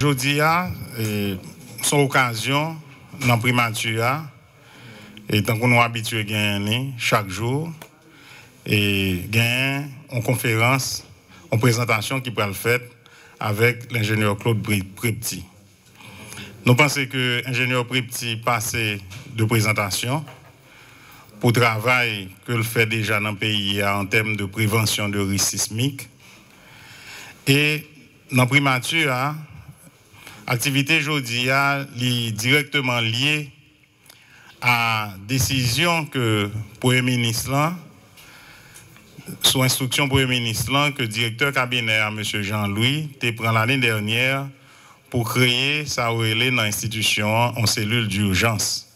Aujourd'hui, son occasion, dans la primature, et tant qu'on nous habitué à gagner chaque jour, et gagner en conférence, en présentation qui peut le faire avec l'ingénieur Claude Prepti. Nous pensons que l'ingénieur Prepti passé de présentation pour le travail que le fait déjà dans le pays en termes de prévention de risques sismiques. Et dans la primature, l'activité aujourd'hui est directement liée à la décision que le Premier ministre, sous instruction du Premier ministre, que le directeur cabinet, M. Jean-Louis, a pris l'année dernière pour créer ça dans l'institution en cellule d'urgence.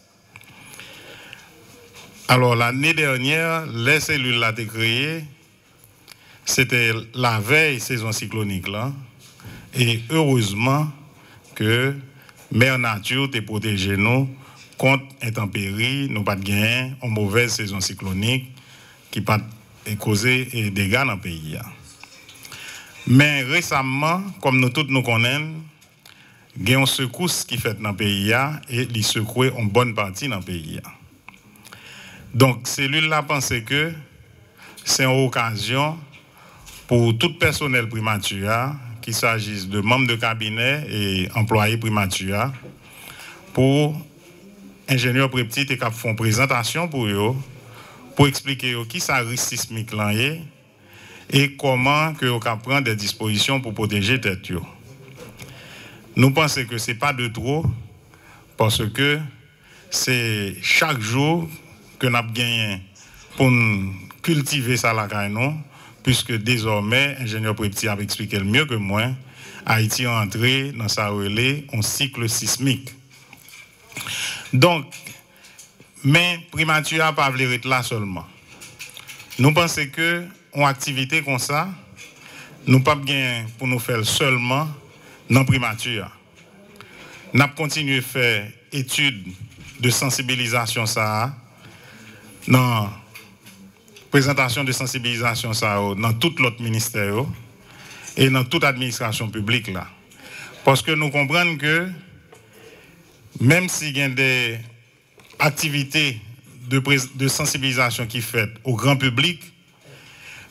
Alors l'année dernière, les cellules là été créées, c'était la veille saison cyclonique là, et heureusement que Mère Nature t'a protégé nous contre intempéries, nous pas de gain en mauvaise saison cyclonique qui pas causé des dégâts dans le pays. Mais récemment, comme nous tous nous connaissons, il y a une secousse qui fait dans le pays et il secoue en bonne partie dans le pays. Donc, cellule-là pense que c'est une occasion pour tout personnel primature, qu'il s'agisse de membres de cabinet et employés primature, pour ingénieur Prepti et qui font présentation pour eux, pour expliquer qui ça risque sismique là et comment que on prendre des dispositions pour protéger tête yo. Nous pensons que c'est pas de trop parce que c'est chaque jour que nous avons gagné pour cultiver ça là nous, puisque désormais ingénieur Prepti a expliqué le mieux que moi, Haïti est entré dans sa relais en cycle sismique. Donc, mais primature n'a pas voulu être là seulement. Nous pensons que une activité comme ça, nous pas bien pour nous faire seulement dans primature. Nous avons continué à faire études de sensibilisation ça, dans présentation de sensibilisation ça, dans tout l'autre ministère et dans toute administration publique là. Parce que nous comprenons que même s'il y a des activités de sensibilisation qui sont faites au grand public,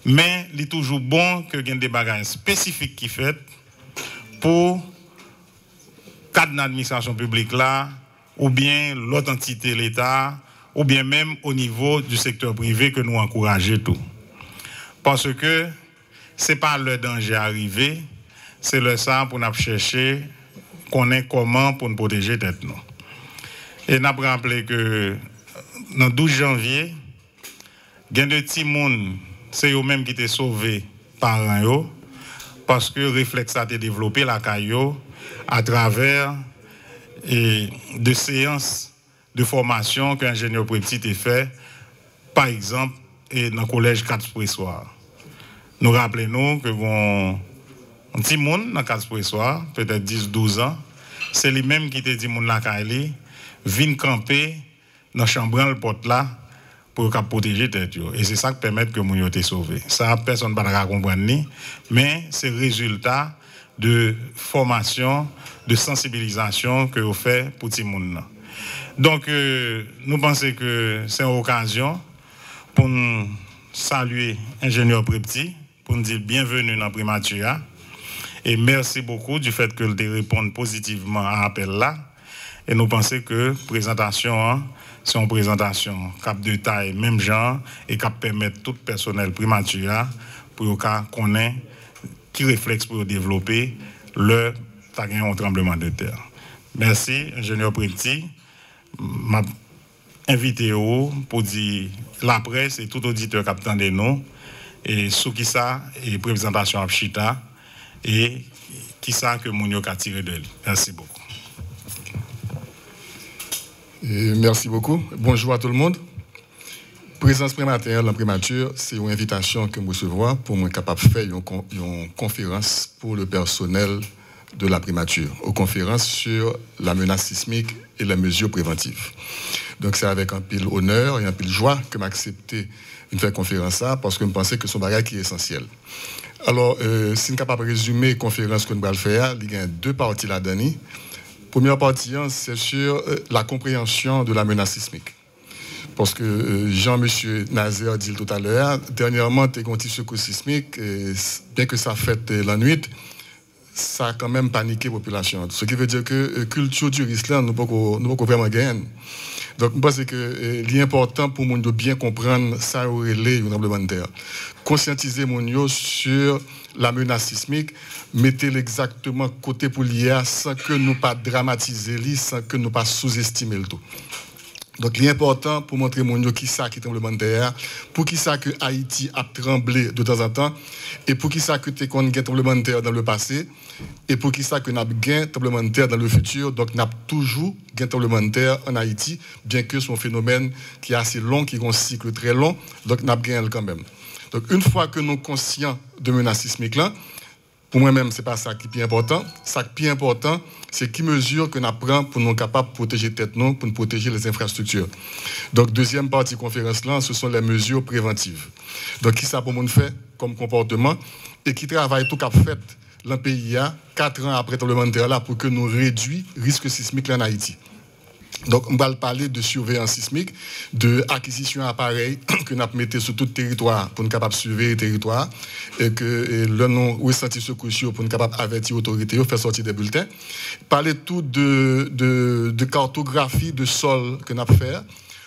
mais il est toujours bon que il y ait des bagages spécifiques qui sont faites pour cadre d'administration publique là, ou bien l'autre entité l'État, ou bien même au niveau du secteur privé que nous encourageons tout. Parce que ce n'est pas le danger arrivé, c'est le ça pour nous chercher connaître comment pour nous protéger tête nous. Et nous avons rappelé que dans le 12 janvier, il y a des petits monde, c'est eux-mêmes qui étaient sauvés par eux, parce que le réflexe a été développé la caillou à travers de séances de formation que l'ingénieur Prepti a fait, par exemple, dans le collège 4 Pressoir. Nous rappelons que un petit monde dans 4 Pressoir, peut-être 10-12 ans, c'est lui-même qui te dit moun la caille, vient camper dans chambran le porte là pour protéger tête yo. Et c'est ça qui permet que moun yo te sauvé. Ça personne ne va comprendre ni, mais c'est le résultat de formation, de sensibilisation que vous faites pour tout le monde. Donc, nous pensons que c'est une occasion pour nous saluer l'ingénieur Prepti, pour nous dire bienvenue dans Primature. Et merci beaucoup du fait que vous répondez positivement à l'appel là. Et nous pensons que la présentation, c'est une présentation cap de taille, même genre, et qui permet tout personnel Primature pour connaître qui réflexe pour développer le tremblement de terre. Merci, ingénieur Prepti. M'a invité pour dire la presse et tout auditeur captant de nous et sous qui ça et présentation à Chita et qui ça que Mounio a tiré de lui. Merci beaucoup. Et merci beaucoup. Bonjour à tout le monde. Présence prématurelle en primature, c'est une invitation que je recevons pour moi capable de faire une conférence pour le personnel de la primature, une conférence sur la menace sismique et les mesures préventives. Donc c'est avec un pile honneur et un pile joie que m'a accepté une faire conférence ça parce que je pensais que son bagage qui est essentiel. Alors, si nous sommes capables de résumer la conférence que nous allons faire, il y a deux parties là-dedans. Première partie, c'est sur la compréhension de la menace sismique. Parce que Jean-Monsieur Nazaire dit tout à l'heure, dernièrement, il y a eu un petit secours sismique, et bien que ça fait la nuit, ça a quand même paniqué la population. Ce qui veut dire que culture du risque, nous ne pouvons pas vraiment gagner. Donc, je pense que l'important pour nous de bien comprendre ça aurait un tremblement de terre. Conscientiser les sur la menace sismique, mettez-le exactement côté pour l'IA sans que nous pas dramatiser, sans que nous pas sous-estimer le tout. Donc, l'important pour montrer mon qui ça qui tremblement de terre, pour qui ça que Haïti a tremblé de temps en temps, et pour qui ça que tu as un tremblement de terre dans le passé, et pour qui ça que nous avons un tremblement de terre dans le futur. Donc, nous avons toujours un tremblement de terre en Haïti, bien que ce soit un phénomène qui est assez long, qui a un cycle très long, donc nous avons gagné quand même. Donc, une fois que nous sommes conscients de menace sismique là, pour moi-même, ce n'est pas ça qui est important. Ce qui est important, c'est qui mesure que nous prenons pour nous capables de protéger tête nous, pour nous protéger les infrastructures. Donc, deuxième partie de la conférence là, ce sont les mesures préventives. Donc, qui ça pour nous faire comme comportement et qui travaille tout cap fait dans le pays 4 ans après le tremblement de terre là pour que nous réduisons le risque sismique en Haïti. Donc, on va parler de surveillance sismique, de acquisition d'appareils que nous mettons sur tout le territoire pour nous capables de surveiller le territoire et que le nom ressenti secours pour nous capables d'avertir l'autorité, faire sortir des bulletins. Parler tout de cartographie de sol que nous avons fait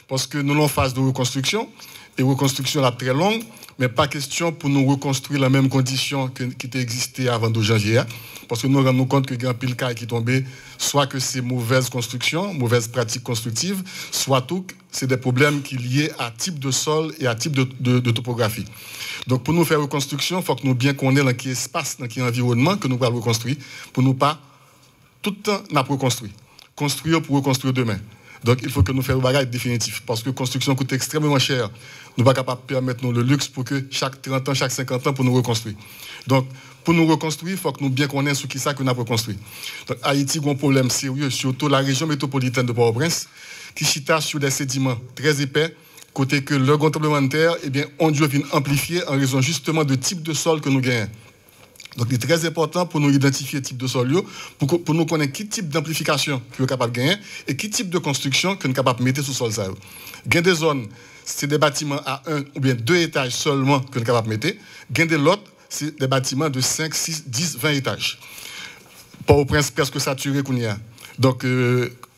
parce que nous sommes en phase de reconstruction et reconstruction là très longue, mais pas question pour nous reconstruire la même condition qui existait avant 12 janvier. Parce que nous nous rendons compte que grand pile cas qui tombé, soit que c'est mauvaise construction, mauvaise pratique constructive, soit tout c'est des problèmes qui sont liés à type de sol et à type de topographie. Donc pour nous faire reconstruction, il faut que nous bien connaissions dans quel espace, dans quel environnement que nous allons reconstruire, pour nous pas tout le temps nous reconstruire. Construire pour reconstruire demain. Donc, il faut que nous fassions le bagage définitif. Parce que la construction coûte extrêmement cher. Nous ne sommes pas capables de permettre nous le luxe pour que chaque 30 ans, chaque 50 ans, pour nous reconstruire. Donc, pour nous reconstruire, il faut que nous bien connaissions ce qui ça que nous avons reconstruit. Donc, Haïti a un problème sérieux, surtout la région métropolitaine de Port-au-Prince, qui chita sur des sédiments très épais, côté que le grand tremblement de terre, eh bien, on doit amplifier en raison justement de type de sol que nous gagnons. Donc, il est très important pour nous identifier le type de sol, pour nous connaître quel type d'amplification que nous sommes capables de gagner et quel type de construction que nous sommes capables de mettre sur le sol. Il y a des zones, c'est des bâtiments à 1 ou bien 2 étages seulement que nous sommes capables de mettre. Il y a des autres, c'est des bâtiments de 5, 6, 10, 20 étages. Port-au-Prince presque saturé qu'on y a. Donc,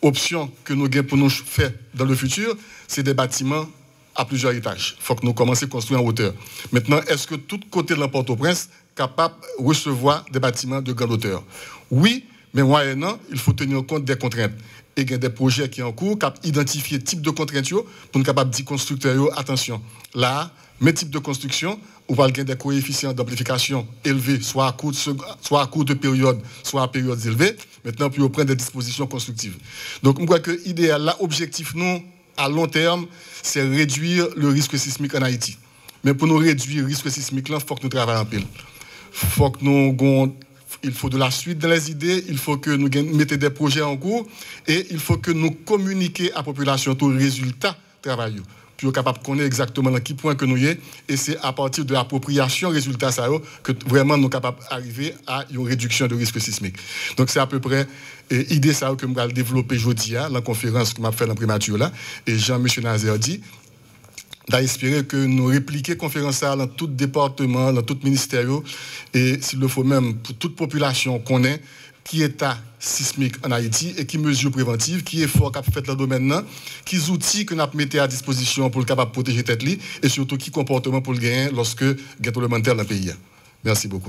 option que nous avons pour nous faire dans le futur, c'est des bâtiments à plusieurs étages. Il faut que nous commencions à construire en hauteur. Maintenant, est-ce que tout côté de la Port-au-Prince capable de recevoir des bâtiments de grande hauteur? Oui, mais moyennant, il faut tenir compte des contraintes. Et il y a des projets qui sont en cours, capable d'identifier le type de contraintes pour nous capable de dire constructeurs, attention, là, mes types de construction, on va gagner des coefficients d'amplification élevés, soit à court de période, soit à période élevée. Maintenant, puis on prend des dispositions constructives. Donc, je crois que l'idéal, là, objectif, nous, à long terme, c'est réduire le risque sismique en Haïti. Mais pour nous réduire le risque sismique, là, il faut que nous travaillions en pile. Il faut de la suite dans les idées, il faut que nous mettions des projets en cours et il faut que nous communiquions à la population tous les résultats du travail. Puis nous sommes capables de connaître exactement dans quel point que nous y est. Et c'est à partir de l'appropriation résultat ça que vraiment nous sommes capables d'arriver à une réduction de risque sismique. Donc c'est à peu près l'idée ça que je vais développer aujourd'hui, la conférence que je vais faire dans la primature là. Et Jean-Monsieur Nazaire dit, d'espérer que nous répliquions la conférence dans tout département, dans tout ministère, et s'il le faut même pour toute population qu'on ait, qui est état sismique en Haïti et qui mesures préventives, qui efforts qu'a fait dans le domaine, qui outils que nous mettons à disposition pour le capable de protéger tête et surtout qui comportement pour le gagner lorsque il y a tout le monde dans le pays. Merci beaucoup.